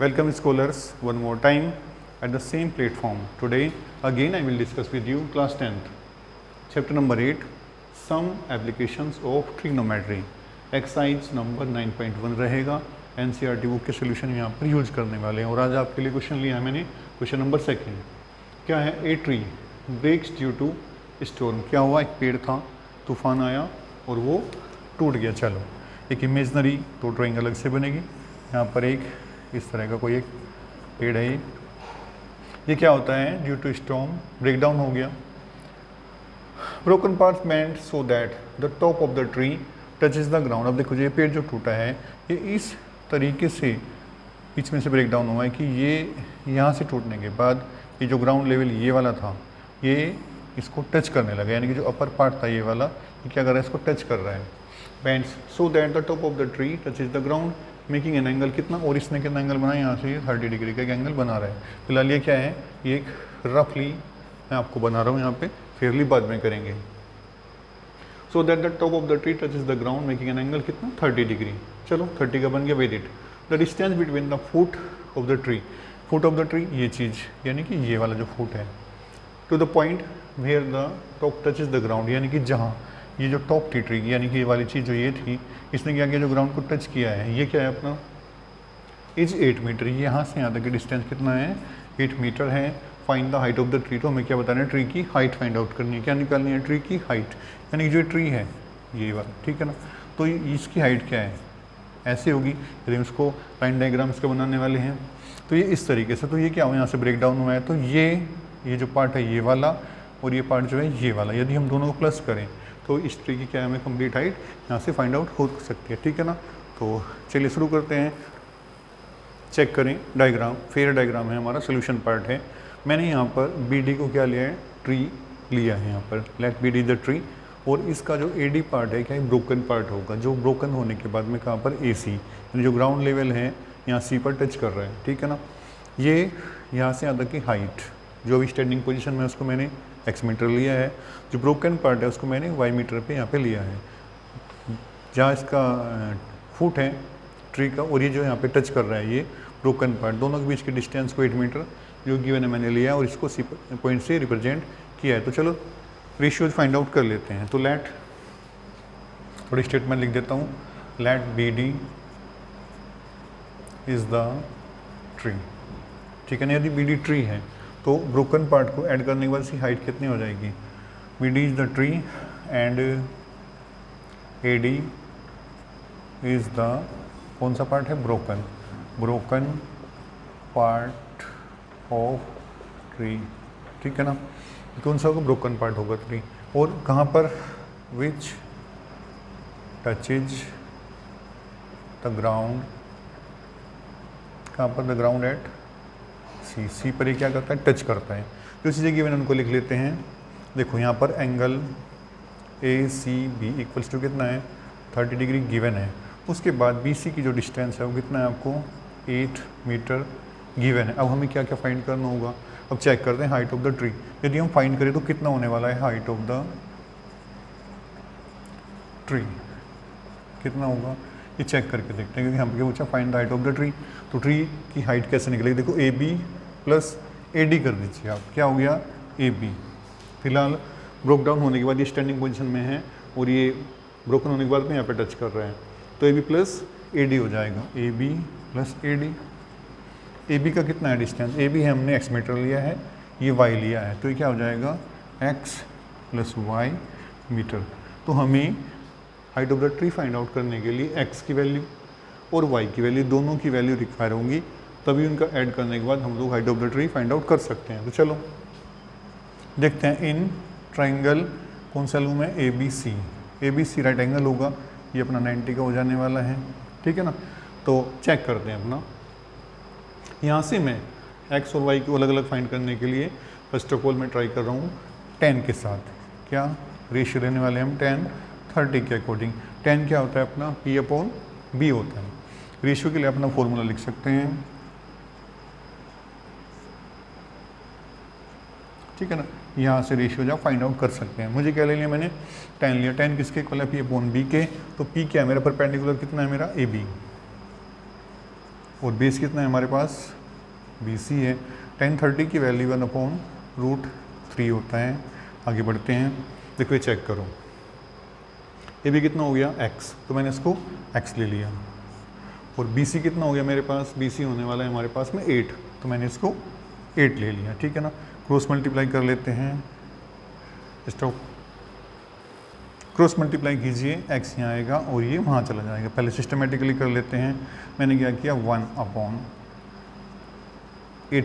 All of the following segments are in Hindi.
Welcome scholars one more time at the same platform. Today again I will discuss with you class 10th chapter number 8 some applications of trigonometry exercise number 9.1 रहेगा। NCERT बुक के सोल्यूशन यहाँ पर यूज करने वाले हैं और आज आपके लिए क्वेश्चन लिया है मैंने क्वेश्चन नंबर 2 क्या है। A tree breaks due to storm. क्या हुआ, एक पेड़ था, तूफान आया और वो टूट गया। चलो एक इमेजनरी तो ड्राइंग अलग से बनेगी। यहाँ पर एक इस तरह का कोई एक पेड़ है। ये क्या होता है, due to storm break down हो गया। Broken parts bend so that the top of the tree touches the ground. अब देखो ये पेड़ जो टूटा है ये इस तरीके से बीच में से ब्रेक डाउन हुआ है कि ये यहाँ से टूटने के बाद ये जो ग्राउंड लेवल ये वाला था ये इसको टच करने लगा, यानी कि जो अपर पार्ट था ये वाला ये क्या कर रहा है, इसको टच कर रहा है। Bends so that the top of the tree touches the ground making an angle कितना, और इसने कितना एंगल बनाया, यहाँ से ये 30 डिग्री का एक एंगल बना रहा है। फिलहाल ये क्या है, ये एक रफली मैं आपको बना रहा हूँ, यहाँ पे फेयरली बाद में करेंगे। So that the top of the tree touches the ground making an angle कितना, 30 डिग्री। चलो 30 का बन गया। Wait it the distance between the foot of the tree. Foot of the tree ये चीज़ यानी कि ये वाला जो फुट है, to the point where the top touches the ground, यानी कि जहाँ ये जो टॉप थी ट्री यानी कि ये वाली चीज़ जो ये थी इसने क्या किया, जो ग्राउंड को टच किया है, ये क्या है अपना इज 8 मीटर। ये यहाँ से यहाँ तक की डिस्टेंस कितना है, 8 मीटर है। Find the height of the tree. तो हमें क्या बताना है, ट्री की हाइट फाइंड आउट करनी है। क्या निकालनी है, ट्री की हाइट, यानी जो ट्री है ये वाला, ठीक है ना। तो इसकी हाइट क्या है, ऐसे होगी। यदि उसको लाइन डायग्राम इसका बनाने वाले हैं तो ये इस तरीके से। तो ये क्या हुआ, यहाँ से ब्रेक डाउन हुआ है तो ये जो पार्ट है ये वाला और ये पार्ट जो है ये वाला, यदि हम दोनों को प्लस करें तो इस ट्री की क्या है, हमें कंप्लीट हाइट यहाँ से फाइंड आउट हो सकती है, ठीक है ना। तो चलिए शुरू करते हैं। चेक करें डायग्राम, फेयर डायग्राम है हमारा, सोल्यूशन पार्ट है। मैंने यहाँ पर बी डी को क्या लिया है, ट्री लिया है यहाँ पर, let B D the tree. और इसका जो ए डी पार्ट है क्या है, ब्रोकन पार्ट होगा, जो ब्रोकन होने के बाद में कहाँ पर ए सी, यानी जो ग्राउंड लेवल है यहाँ सी पर टच कर रहा है, ठीक है ना। ये यहाँ से यहाँ तक की हाइट जो अभी स्टैंडिंग पोजीशन में उसको मैंने एक्स मीटर लिया है, जो ब्रोकन पार्ट है उसको मैंने वाई मीटर पे यहाँ पे लिया है। जहाँ इसका फुट है ट्री का और ये जो यहाँ पे टच कर रहा है ये ब्रोकन पार्ट, दोनों के बीच की डिस्टेंस को 8 मीटर जो गिवन है मैंने लिया है और इसको सी पॉइंट से रिप्रेजेंट किया है। तो चलो रेशियोज फाइंड आउट कर लेते हैं। तो लेट थोड़ी स्टेटमेंट लिख देता हूँ, let B D is the tree, ठीक है ना। यदि बी डी ट्री है तो ब्रोकन पार्ट को ऐड करने के बाद इसकी हाइट कितनी हो जाएगी, B D is the tree and A D is the कौन सा पार्ट है, ब्रोकन पार्ट ऑफ ट्री, ठीक है ना। कौन सा होगा, ब्रोकन पार्ट होगा ट्री। और कहाँ पर, विच टचेज द ग्राउंड, कहाँ पर, द ग्राउंड एट सी। सी पर ये क्या करता है, टच करता है। जो चीज़ें गिवन उनको लिख लेते हैं। देखो यहाँ पर angle A C B equals to कितना है, 30 डिग्री गिवन है। उसके बाद बी सी की जो डिस्टेंस है वो कितना है आपको, 8 मीटर गिवन है। अब हमें क्या क्या फाइंड करना होगा, अब चेक करते हैं हाइट ऑफ द ट्री। यदि हम फाइंड करें तो कितना होने वाला है, हाइट ऑफ द ट्री कितना होगा, ये चेक करके देखते हैं। क्योंकि हम क्या पूछा, find the height of the tree. तो ट्री की हाइट कैसे निकलेगी, देखो A B plus A D कर दीजिए आप, क्या हो गया, ए बी। फिलहाल ब्रोक डाउन होने के बाद ये स्टैंडिंग पोजीशन में है और ये ब्रोकन होने के बाद में यहाँ पे टच कर रहे हैं, तो A B plus A D हो जाएगा, A B plus A D. A B का कितना है डिस्टेंस, ए बी है हमने एक्स मीटर लिया है, ये वाई लिया है, तो ये क्या हो जाएगा, एक्स प्लस वाई मीटर। तो हमें height of the tree find out करने के लिए एक्स की वैल्यू और वाई की वैल्यू दोनों की वैल्यू रिक्वायर होंगी, तभी उनका ऐड करने के बाद हम लोग height of the tree find out कर सकते हैं। तो चलो देखते हैं। इन ट्राइंगल कौन सा लूँ मैं, A B C. A B C right angle होगा, ये अपना 90 का हो जाने वाला है, ठीक है ना। तो चेक करते हैं अपना। यहाँ से मैं एक्स और वाई को अलग अलग फाइंड करने के लिए फर्स्ट ऑफ ऑल मैं ट्राई कर रहा हूँ 10 के साथ। क्या रेशियो लेने वाले हम 10 30 के अकॉर्डिंग। 10 क्या होता है अपना, पी अपॉन बी होता है। रेशियो के लिए अपना फॉर्मूला लिख सकते हैं, ठीक है ना। यहाँ से रेशियो जो फाइंड आउट कर सकते हैं। मुझे क्या ले लिया मैंने, 10 लिया। 10 किसके इक्वल है, पी अपॉन बी के। तो पी क्या है मेरा, परपेंडिकुलर कितना है मेरा, ए बी। और बेस कितना है हमारे पास, BC है। tan 30 की वैल्यू 1/√3 होता है। आगे बढ़ते हैं, देखो ये चेक करो, ये भी कितना हो गया x, तो मैंने इसको x ले लिया। और BC कितना हो गया मेरे पास, BC होने वाला है हमारे पास में 8, तो मैंने इसको 8 ले लिया, ठीक है ना। क्रॉस मल्टीप्लाई कर लेते हैं, स्टॉप, क्रॉस मल्टीप्लाई कीजिए, x यहाँ आएगा और ये वहाँ चला जाएगा। पहले सिस्टमेटिकली कर लेते हैं, मैंने क्या किया 1/8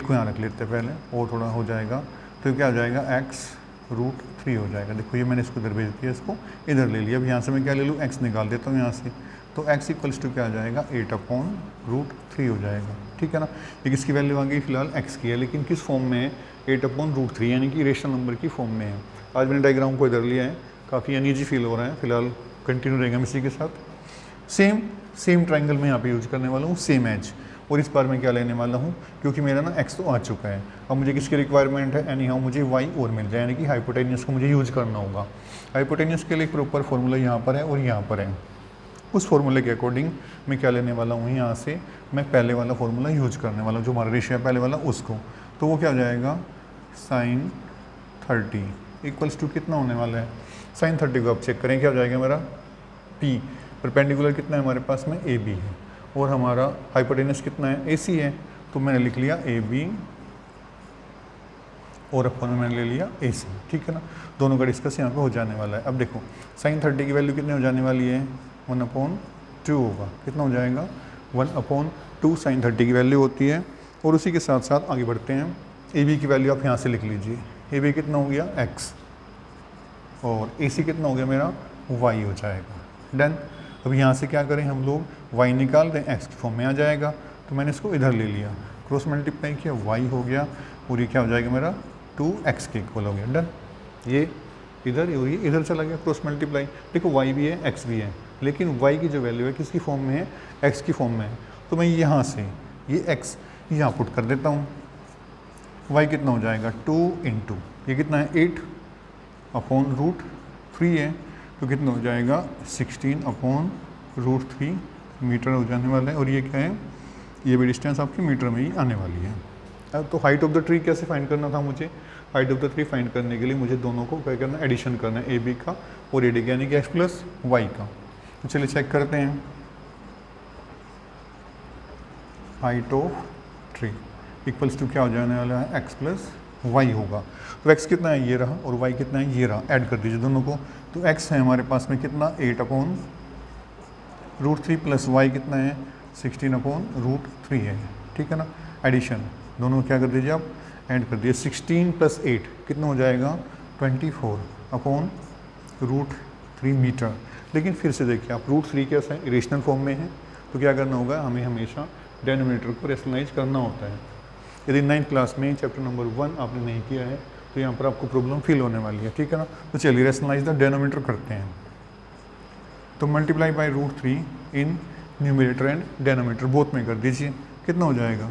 को यहाँ रख लेते हैं पहले, और थोड़ा हो जाएगा तो क्या हो जाएगा x√3 हो जाएगा। देखो ये मैंने इसको इधर भेज दिया, इसको इधर ले लिया। अब यहाँ से मैं क्या ले लूँ, x निकाल देता हूँ यहाँ से, तो x इक्वल्स टू क्या आ जाएगा 8/√3 हो जाएगा, ठीक है ना। ये किसकी वैल्यू आ गई, फिलहाल x की है, लेकिन किस फॉर्म में है, 8/√3 यानी कि रेशनल नंबर की फॉर्म में है। आज मैंने डायग्राम को इधर लिया है, काफ़ी अनईजी फील हो रहा है, फिलहाल कंटिन्यू रहेगा इसी के साथ। सेम ट्राइंगल में यहाँ पे यूज करने वाला हूँ, सेम एज। और इस बार मैं क्या लेने वाला हूँ, क्योंकि मेरा ना x तो आ चुका है, अब मुझे किसकी रिक्वायरमेंट है, एनी हाउ मुझे y और मिल जाए, यानी कि हाइपोटेन्यूस को मुझे यूज करना होगा। हाइपोटेन्यूस के लिए एक प्रॉपर फॉर्मूला यहाँ पर है और यहाँ पर है। उस फॉर्मूले के अकॉर्डिंग मैं क्या लेने वाला हूँ, यहाँ से मैं पहले वाला फॉर्मूला यूज करने वाला हूँ, जो हमारा रेशियो है पहले वाला उसको। तो वो क्या हो जाएगा sin 30 इक्वल्स टू कितना होने वाला है, sin 30 को आप चेक करें क्या हो जाएगा मेरा P, परपेंडिकुलर कितना है हमारे पास में AB है, और हमारा हाइपोटेन्यूस कितना है AC है, तो मैंने लिख लिया AB और अपन में मैंने ले लिया AC, ठीक है ना। दोनों का डिस्कस यहाँ पे हो जाने वाला है। अब देखो sin 30 की वैल्यू कितनी हो जाने वाली है, 1/2 होगा, कितना हो जाएगा 1/2 sin 30 की वैल्यू होती है। और उसी के साथ साथ आगे बढ़ते हैं, AB की वैल्यू आप यहाँ से लिख लीजिए, AB कितना हो गया x, और AC कितना हो गया मेरा y हो जाएगा, डन। अब यहाँ से क्या करें हम लोग, y निकाल दें, x की फॉर्म में आ जाएगा, तो मैंने इसको इधर ले लिया, क्रॉस मल्टीप्लाई किया, y हो गया, और ये क्या हो जाएगा मेरा 2x के इक्वल हो गया, डन। ये इधर और ये इधर चला गया क्रॉस मल्टीप्लाई। देखो y भी है x भी है, लेकिन y की जो वैल्यू है किसकी फॉर्म में है, x की फॉर्म में है, तो मैं यहाँ से ये x यहाँ पुट कर देता हूँ। y कितना हो जाएगा 2 इंटू ये कितना है 8/√3 है, तो कितना हो जाएगा 16/√3 मीटर हो जाने वाला है। और ये क्या है, ये भी डिस्टेंस आपकी मीटर में ही आने वाली है। अब तो हाइट ऑफ द ट्री कैसे फाइंड करना था मुझे, height of the tree find करने के लिए मुझे दोनों को क्या करना है, एडिशन करना है, AB का और AD का, यानी कि x + y का। तो चलिए चेक करते हैं, height of tree equals to क्या हो जाने वाला है, x + y होगा। तो x कितना है ये रहा, और y कितना है ये रहा, ऐड कर दीजिए दोनों को। तो x है हमारे पास में कितना 8/√3 प्लस y कितना है 16/√3 है, ठीक है ना। एडिशन दोनों क्या कर दीजिए आप, ऐड कर दिए, 16 + 8 कितना हो जाएगा 24/√3 मीटर। लेकिन फिर से देखिए आप, √3 कैसा है, इरेशनल फॉर्म में है, तो क्या करना होगा, हमें हमेशा डेनोमिनेटर को रेशनलाइज करना होता है। यदि 9th क्लास में चैप्टर नंबर 1 आपने नहीं किया है तो यहाँ पर आपको प्रॉब्लम फील होने वाली है, ठीक है ना। तो चलिए रेशनलाइज द डेनोमिनेटर करते हैं। तो multiply by √3 in numerator and denominator both में कर दीजिए, कितना हो जाएगा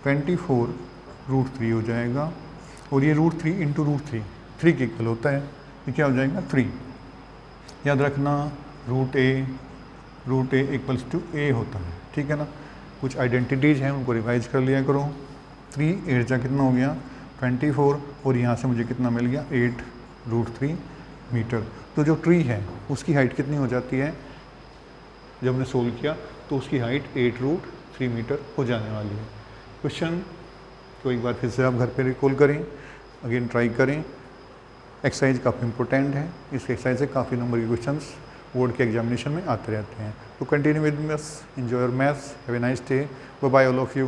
24/√3 हो जाएगा, और ये √3 इंटू √3 3 के इक्वल होता है, ये क्या हो जाएगा 3। याद रखना √a इक्वल्स टू a होता है, ठीक है ना। कुछ आइडेंटिटीज़ हैं उनको रिवाइज कर लिया करो। 3 8 जा कितना हो गया 24, और यहाँ से मुझे कितना मिल गया 8√3 मीटर। तो जो ट्री है उसकी हाइट कितनी हो जाती है, जब हमने सोल्व किया तो उसकी हाइट 8√3 मीटर हो जाने वाली है। क्वेश्चन को एक बार फिर से आप घर पे रिकॉल करें, अगेन ट्राई करें। एक्सरसाइज काफ़ी इंपॉर्टेंट है, इस एक्सरसाइज से काफ़ी नंबर के क्वेश्चंस बोर्ड के एग्जामिनेशन में आते रहते हैं। तो continue with us, enjoy your maths, have a nice day, bye bye all of you.